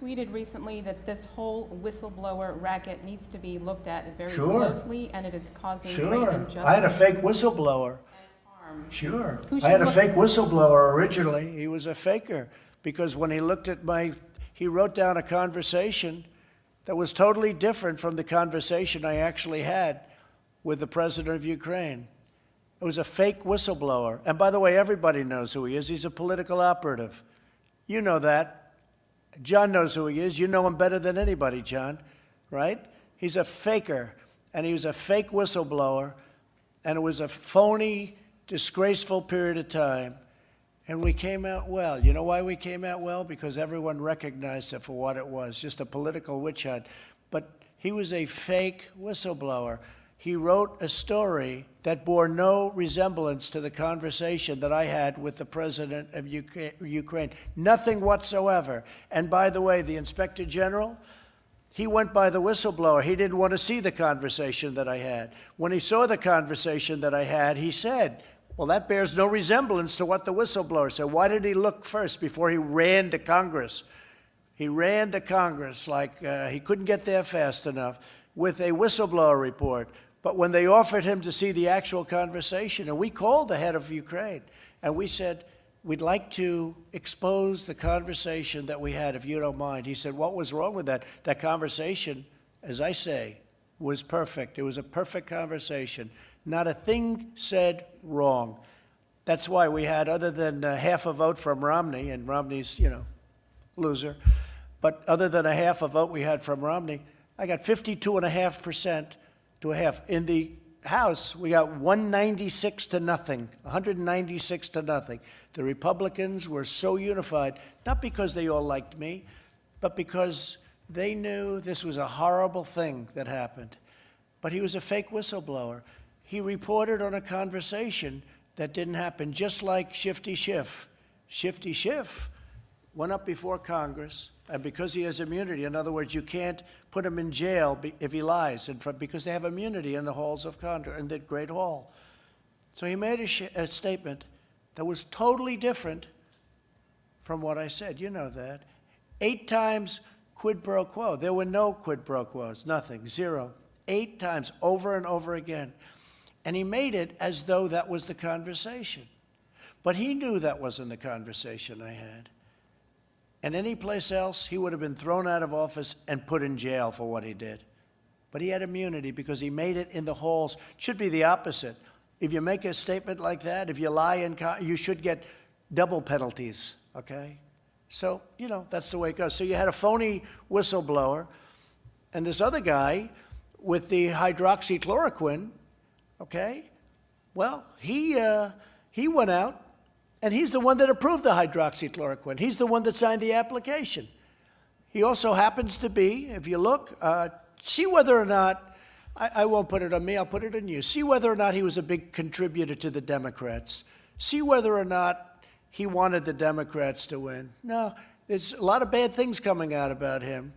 tweeted recently that this whole whistleblower racket needs to be looked at very Sure. closely, and it is causing great Sure. injustice I had a fake whistleblower. and harm. Sure. Who I should had a look- fake whistleblower originally. He was a faker because when he looked at he wrote down a conversation that was totally different from the conversation I actually had with the president of Ukraine. It was a fake whistleblower. And by the way, everybody knows who he is. He's a political operative. You know that. John knows who he is. You know him better than anybody, John, right? He's a faker, and he was a fake whistleblower, and it was a phony, disgraceful period of time. And we came out well. You know why we came out well? Because everyone recognized it for what it was, just a political witch hunt. But he was a fake whistleblower. He wrote a story that bore no resemblance to the conversation that I had with the president of Ukraine. Nothing whatsoever. And by the way, the inspector general, he went by the whistleblower. He didn't want to see the conversation that I had. When he saw the conversation that I had, he said, well, that bears no resemblance to what the whistleblower said. Why did he look first before he ran to Congress? He ran to Congress like he couldn't get there fast enough with a whistleblower report. But when they offered him to see the actual conversation, and we called the head of Ukraine, and we said, we'd like to expose the conversation that we had, if you don't mind. He said, what was wrong with that? That conversation, as I say, was perfect. It was a perfect conversation. Not a thing said wrong. That's why we had, other than half a vote from Romney, and Romney's, loser, but other than a half a vote we had from Romney, I got 52.5% to a half. In the House, we got 196 to nothing, 196 to nothing. The Republicans were so unified, not because they all liked me, but because they knew this was a horrible thing that happened. But he was a fake whistleblower. He reported on a conversation that didn't happen, just like Shifty Schiff. Shifty Schiff went up before Congress, and because he has immunity, in other words, you can't put him in jail if he lies, because they have immunity in the halls of Congress, in the Great Hall. So he made a statement that was totally different from what I said. You know that. 8 times quid pro quo. There were no quid pro quos, nothing, zero. 8 times, over and over again. And he made it as though that was the conversation. But he knew that wasn't the conversation I had. And any place else, he would have been thrown out of office and put in jail for what he did. But he had immunity because he made it in the halls. It should be the opposite. If you make a statement like that, if you lie, you should get double penalties, okay? So, that's the way it goes. So you had a phony whistleblower, and this other guy with the hydroxychloroquine, okay? Well, he went out, and he's the one that approved the hydroxychloroquine. He's the one that signed the application. He also happens to be, if you look, see whether or not, I won't put it on me, I'll put it on you. See whether or not he was a big contributor to the Democrats. See whether or not he wanted the Democrats to win. No, there's a lot of bad things coming out about him.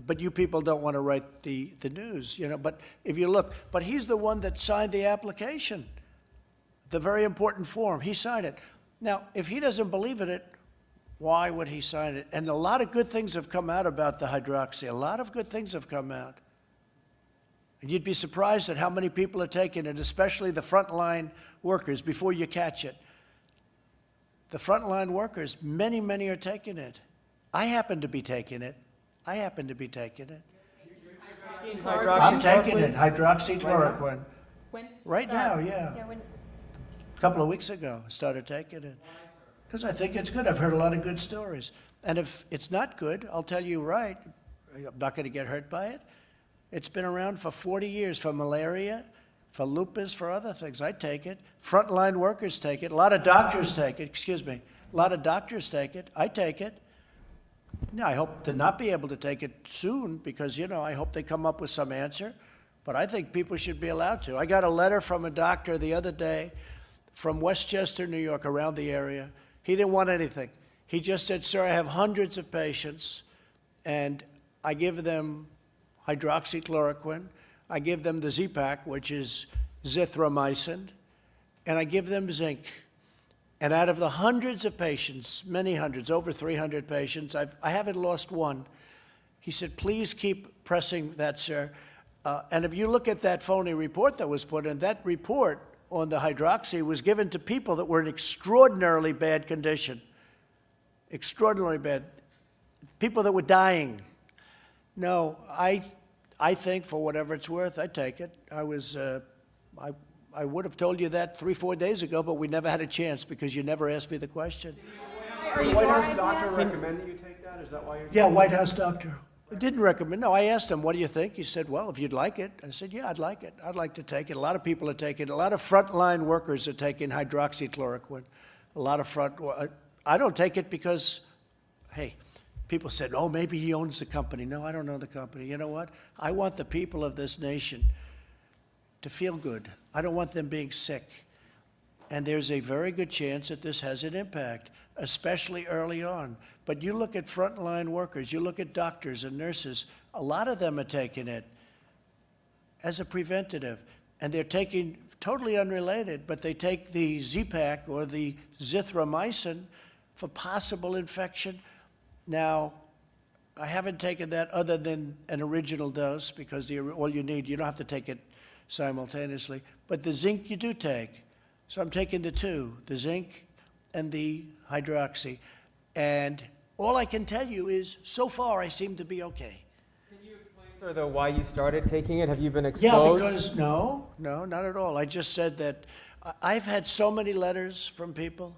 But you people don't want to write the news, But if you look, but he's the one that signed the application, the very important form. He signed it. Now, if he doesn't believe in it, why would he sign it? And a lot of good things have come out about the hydroxy. A lot of good things have come out. And you'd be surprised at how many people are taking it, especially the frontline workers, before you catch it. The frontline workers, many, many are taking it. I happen to be taking it. I'm taking it, hydroxychloroquine. Right now, yeah. A couple of weeks ago, I started taking it. Because I think it's good. I've heard a lot of good stories. And if it's not good, I'll tell you right, I'm not going to get hurt by it. It's been around for 40 years for malaria, for lupus, for other things. I take it. Frontline workers take it. A lot of doctors take it. A lot of doctors take it. I take it. I hope to not be able to take it soon because, I hope they come up with some answer. But I think people should be allowed to. I got a letter from a doctor the other day from Westchester, New York, around the area. He didn't want anything. He just said, sir, I have hundreds of patients, and I give them hydroxychloroquine. I give them the Z-Pak, which is zithromycin, and I give them zinc. And out of the hundreds of patients, many hundreds, over 300 patients, I haven't lost one. He said, please keep pressing that, sir. And if you look at that phony report that was put in, that report on the hydroxy was given to people that were in extraordinarily bad condition. Extraordinarily bad. People that were dying. No, I think for whatever it's worth, I take it. I would have told you that 3-4 days ago, but we never had a chance because you never asked me the question. Did the White House doctor recommend that you take that? Is that why you're... Yeah, White House doctor. Didn't recommend. No, I asked him, what do you think? He said, well, if you'd like it. I said, yeah, I'd like it. I'd like to take it. A lot of people are taking it. A lot of frontline workers are taking hydroxychloroquine. A lot of I don't take it because, hey, people said, oh, maybe he owns the company. No, I don't own the company. You know what? I want the people of this nation to feel good. I don't want them being sick. And there's a very good chance that this has an impact, especially early on. But you look at frontline workers, you look at doctors and nurses, a lot of them are taking it as a preventative. And they're taking, totally unrelated, but they take the Z-Pak or the zithromycin for possible infection. Now, I haven't taken that other than an original dose because all you need, you don't have to take it simultaneously. But the zinc you do take. So I'm taking the two, the zinc and the hydroxy. And all I can tell you is, so far, I seem to be okay. Can you explain, sir, though, why you started taking it? Have you been Yeah, exposed? because, no, not at all. I just said that I've had so many letters from people,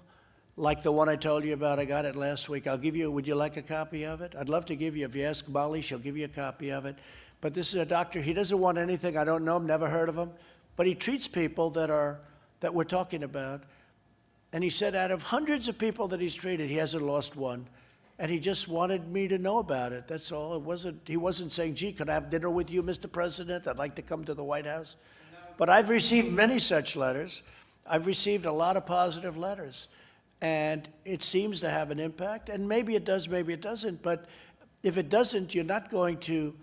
like the one I told you about. I got it last week. I'll give you, would you like a copy of it? I'd love to give you, if you ask Molly, she'll give you a copy of it. But this is a doctor, he doesn't want anything. I don't know him, never heard of him. But he treats people that we're talking about. And he said out of hundreds of people that he's treated, he hasn't lost one. And he just wanted me to know about it. That's all. He wasn't saying, gee, could I have dinner with you, Mr. President? I'd like to come to the White House. But I've received many such letters. I've received a lot of positive letters. And it seems to have an impact. And maybe it does, maybe it doesn't. But if it doesn't, you're not going to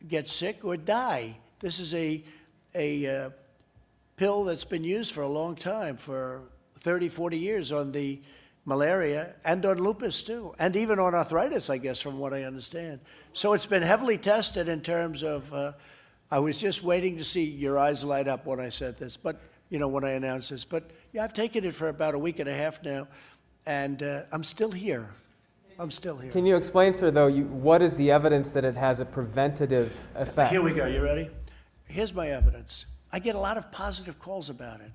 get sick or die. This is a pill that's been used for a long time, for 30, 40 years on the malaria and on lupus too, and even on arthritis, I guess, from what I understand. So it's been heavily tested in terms of, I was just waiting to see your eyes light up when I said this, but, you know, when I announced this. But yeah, I've taken it for about a week and a half now, and I'm still here. I'm still here. Can you explain, sir, though, what is the evidence that it has a preventative effect? Here we go. You ready? Here's my evidence. I get a lot of positive calls about it.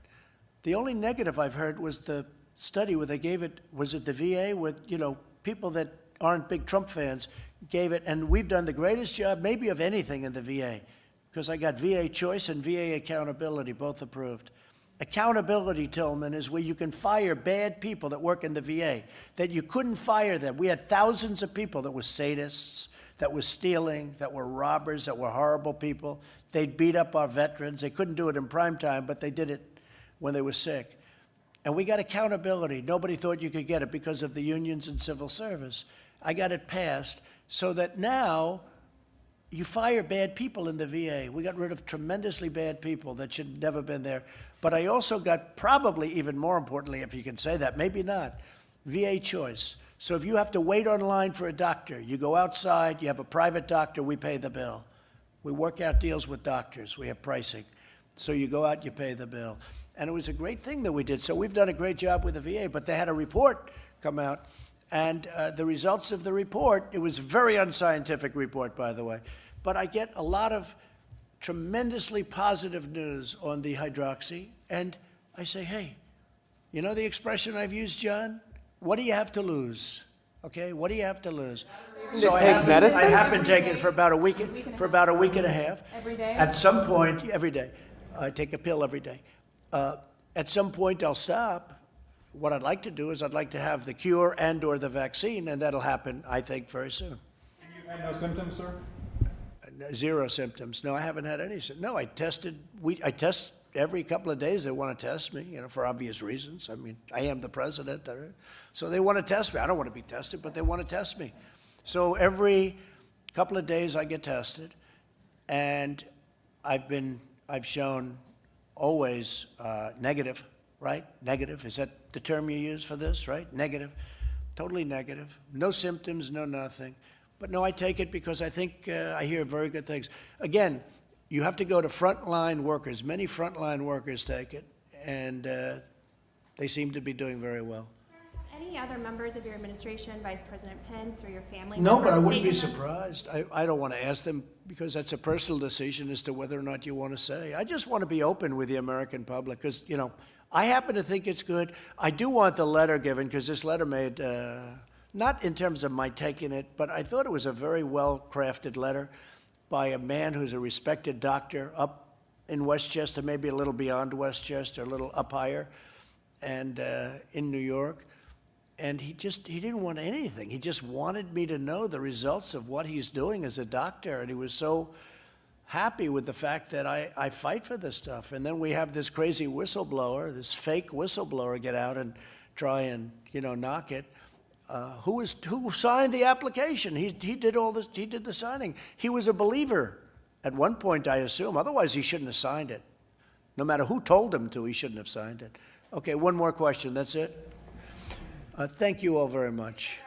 The only negative I've heard was the study where they gave it, was it the VA, with, you know, people that aren't big Trump fans gave it, and we've done the greatest job maybe of anything in the VA, because I got VA Choice and VA Accountability, both approved. Accountability, Tillman, is where you can fire bad people that work in the VA, that you couldn't fire them. We had thousands of people that were sadists, that were stealing, that were robbers, that were horrible people. They'd beat up our veterans. They couldn't do it in prime time, but they did it when they were sick. And we got accountability. Nobody thought you could get it because of the unions and civil service. I got it passed so that now you fire bad people in the VA. We got rid of tremendously bad people that should have never been there. But I also got, probably even more importantly, if you can say that, maybe not, VA Choice. So if you have to wait online for a doctor, you go outside, you have a private doctor, we pay the bill. We work out deals with doctors. We have pricing. So you go out, you pay the bill. And it was a great thing that we did. So we've done a great job with the VA, but they had a report come out. And the results of the report, it was a very unscientific report, by the way. But I get a lot of tremendously positive news on the hydroxy. And I say, hey, you know the expression I've used, John? What do you have to lose? Okay, what do you have to lose? So I have been taking it for about a week and a half. Every day? At some point, every day. I take a pill every day. At some point, I'll stop. What I'd like to do is I'd like to have the cure and or the vaccine, and that'll happen, I think, very soon. And you've had no symptoms, sir? Zero symptoms. No, I haven't had any. No, I test every couple of days. They want to test me, you know, for obvious reasons. I mean, I am the president, so they want to test me. I don't want to be tested, but they want to test me. So every couple of days I get tested, and I've shown always negative. right? Negative, is that the term you use for this, right? Negative, totally negative. No symptoms, no nothing. But no, I take it because I think I hear very good things. Again, you have to go to frontline workers. Many frontline workers take it, and they seem to be doing very well. Any other members of your administration, Vice President Pence or your family No, but I members wouldn't be taken them? surprised. I don't want to ask them because that's a personal decision as to whether or not you want to say. I just want to be open with the American public because, you know, I happen to think it's good. I do want the letter given because this letter made, not in terms of my taking it, but I thought it was a very well-crafted letter by a man who's a respected doctor up in Westchester, maybe a little beyond Westchester, a little up higher, and in New York. And he didn't want anything. He just wanted me to know the results of what he's doing as a doctor. And he was so happy with the fact that I fight for this stuff. And then we have this crazy whistleblower, this fake whistleblower get out and try and, you know, knock it. Who signed the application? He did all this, he did the signing. He was a believer at one point, I assume. Otherwise, he shouldn't have signed it. No matter who told him to, he shouldn't have signed it. Okay, one more question, that's it. Thank you all very much.